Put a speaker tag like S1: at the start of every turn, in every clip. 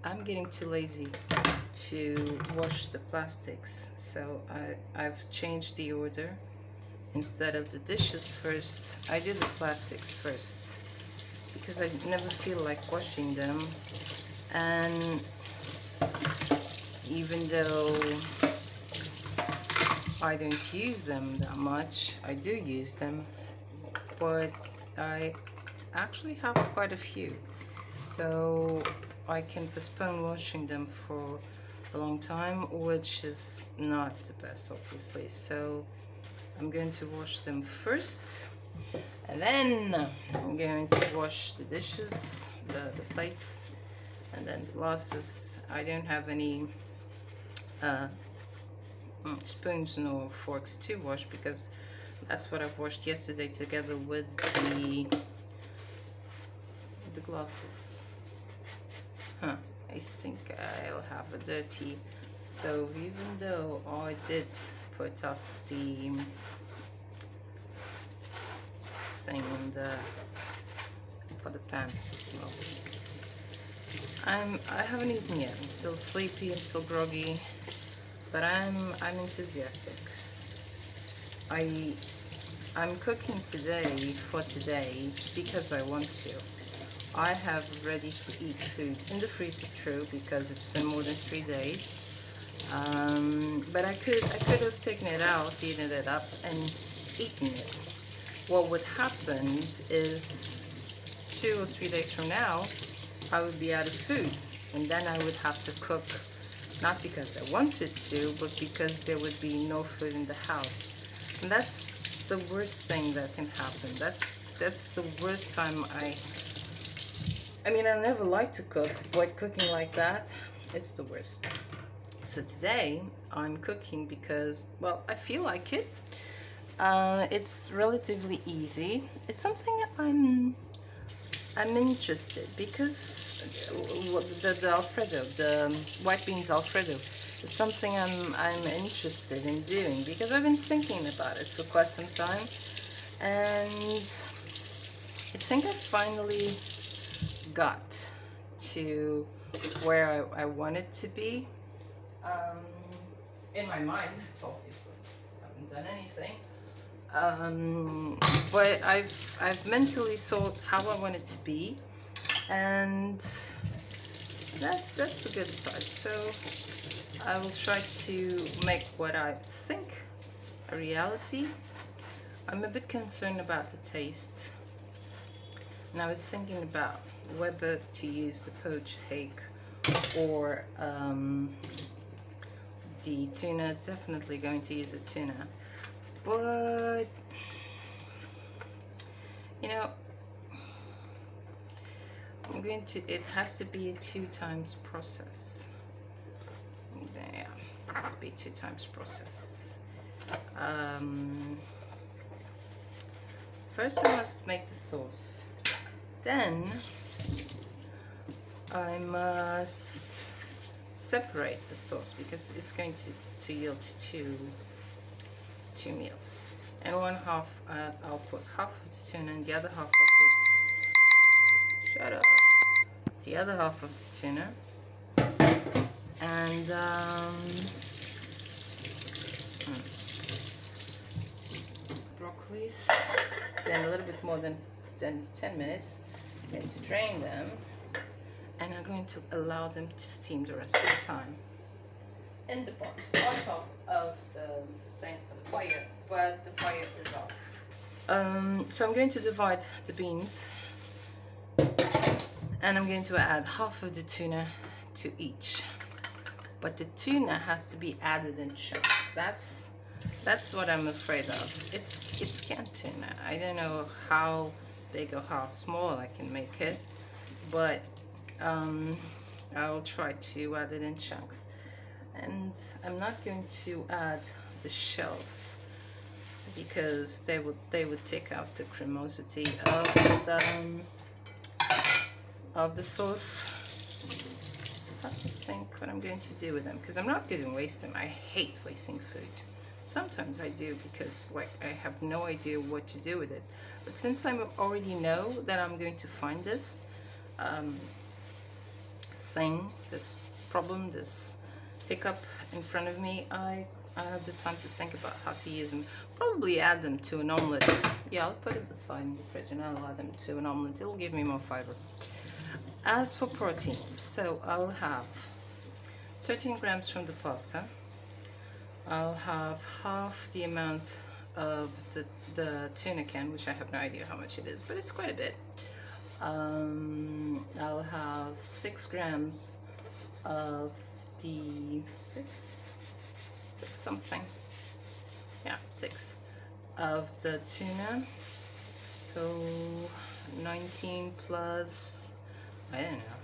S1: I'm getting too lazy to wash the plastics, so I've changed the order. Instead of the dishes first, I do the plastics first because I never feel like washing them. And even though I don't use them that much, I do use them, but I actually have quite a few, so I can postpone washing them for a long time, which is not the best, obviously. So I'm going to wash them first, and then I'm going to wash the dishes, the plates, and then the glasses. I don't have any uh, spoons nor forks to wash because that's what I've washed yesterday together with the glasses. I think I'll have a dirty stove, even though I did put up the thing in the for the pan. Well, I haven't eaten yet. I'm still sleepy, I'm still groggy, but I'm enthusiastic. I'm cooking today for today because I want to. I have ready to eat food in the freezer, true, because it's been more than 3 days. But I could have taken it out, heated it up, and eaten it. What would happen is 2 or 3 days from now, I would be out of food, and then I would have to cook, not because I wanted to, but because there would be no food in the house. And that's the worst thing that can happen. That's the worst time. I mean, I never like to cook, but cooking like that, it's the worst. So today I'm cooking because, well, I feel like it. It's relatively easy. It's something I'm interested because the Alfredo, the white beans Alfredo, is something I'm interested in doing because I've been thinking about it for quite some time, and I think I finally got to where I wanted to be. In my mind, obviously, I haven't done anything. But I've mentally thought how I want it to be, and that's a good start. So I will try to make what I think a reality. I'm a bit concerned about the taste, and I was thinking about whether to use the poached egg or the tuna. Definitely going to use a tuna, but you know, it has to be a 2 times process. Yeah, it has to be 2 times process. First I must make the sauce, then I must separate the sauce because it's going to yield two meals. And one half I'll put half of the tuna, and the other half I'll put, shut up, the other half of the tuna, and broccolis. Then a little bit more than 10 minutes. I'm going to drain them, and I'm going to allow them to steam the rest of the time in the pot on top of the thing for the fire, but the fire is off. So I'm going to divide the beans, and I'm going to add half of the tuna to each, but the tuna has to be added in chunks. That's what I'm afraid of. It's canned tuna. I don't know how big or how small I can make it, but I will try to add it in chunks. And I'm not going to add the shells because they would take out the cremosity of the sauce. I have to think what I'm going to do with them because I'm not going to waste them. I hate wasting food. Sometimes I do because like I have no idea what to do with it. But since I already know that I'm going to find this thing, this problem, this hiccup in front of me, I have the time to think about how to use them. Probably add them to an omelette. Yeah, I'll put it aside in the fridge and I'll add them to an omelette. It'll give me more fiber. As for proteins, so I'll have 13 grams from the pasta. I'll have half the amount of the tuna can, which I have no idea how much it is, but it's quite a bit. I'll have 6 grams of the six something, yeah, 6 of the tuna, so 19 plus, I don't know,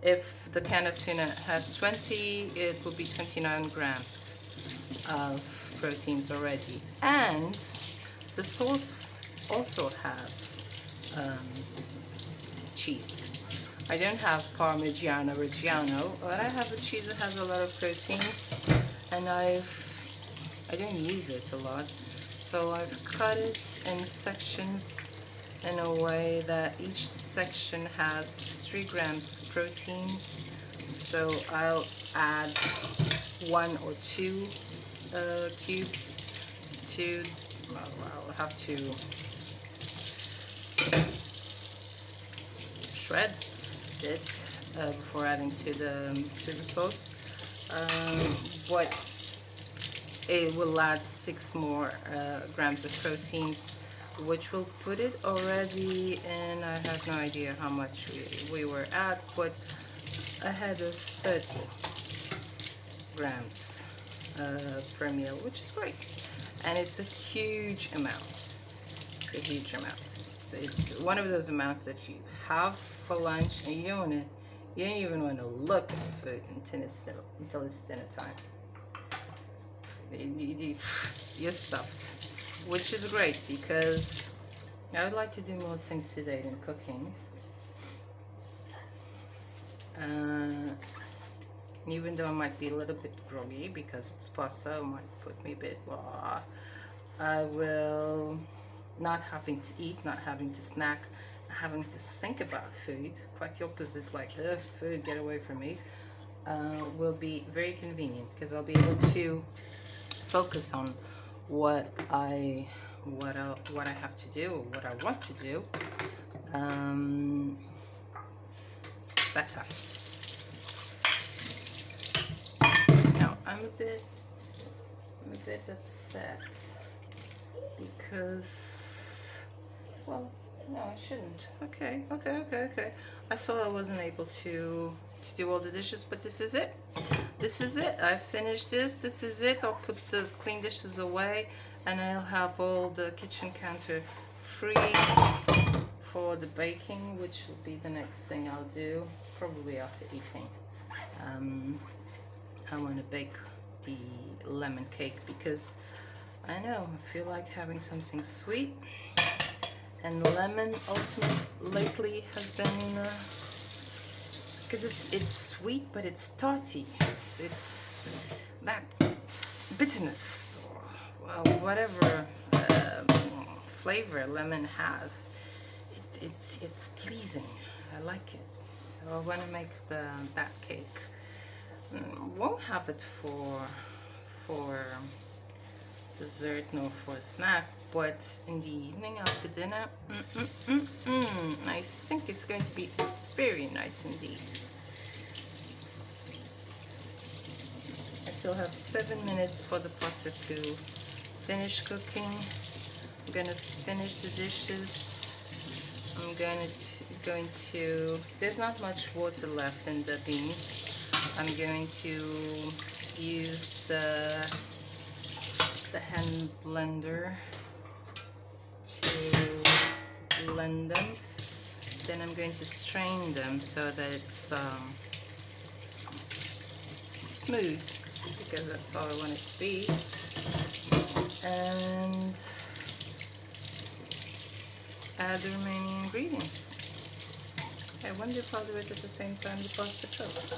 S1: if the can of tuna has 20, it will be 29 grams of proteins already. And the sauce also has cheese. I don't have Parmigiano Reggiano, but I have a cheese that has a lot of proteins, and I don't use it a lot, so I've cut it in sections in a way that each section has 3 grams of proteins. So I'll add 1 or 2 cubes to, well, I'll have to shred it before adding to the sauce, but it will add 6 more grams of proteins, which will put it already in, I have no idea how much we were at, but ahead of 30 grams per meal, which is great. And it's a huge amount. It's a huge amount. It's one of those amounts that you have for lunch and you don't even want to look at food until it's dinner time. You're stuffed, which is great because I would like to do more things today than cooking. Even though I might be a little bit groggy because it's pasta, it might put me a bit blah, I will, not having to eat, not having to snack, having to think about food, quite the opposite, like food, get away from me, will be very convenient because I'll be able to focus on what I have to do, or what I want to do, better. Now I'm a bit upset because, well, no, I shouldn't. Okay. I thought I wasn't able to do all the dishes, but this is it. This is it. I finished this. This is it. I'll put the clean dishes away, and I'll have all the kitchen counter free for the baking, which will be the next thing I'll do, probably after eating. I want to bake the lemon cake because I know I feel like having something sweet, and lemon ultimately lately has been because it's sweet, but it's tarty. It's that bitterness, or whatever flavor lemon has. It's pleasing. I like it. So I want to make that cake. Won't have it for dessert nor for a snack, but in the evening after dinner, I think it's going to be very nice indeed. I still have 7 minutes for the pasta to finish cooking. I'm gonna finish the dishes. I'm going to, there's not much water left in the beans. I'm going to use the hand blender to blend them. Then I'm going to strain them so that it's smooth, because that's how I want it to be. And add the remaining ingredients. I wonder if I'll do it at the same time the pasta cooks.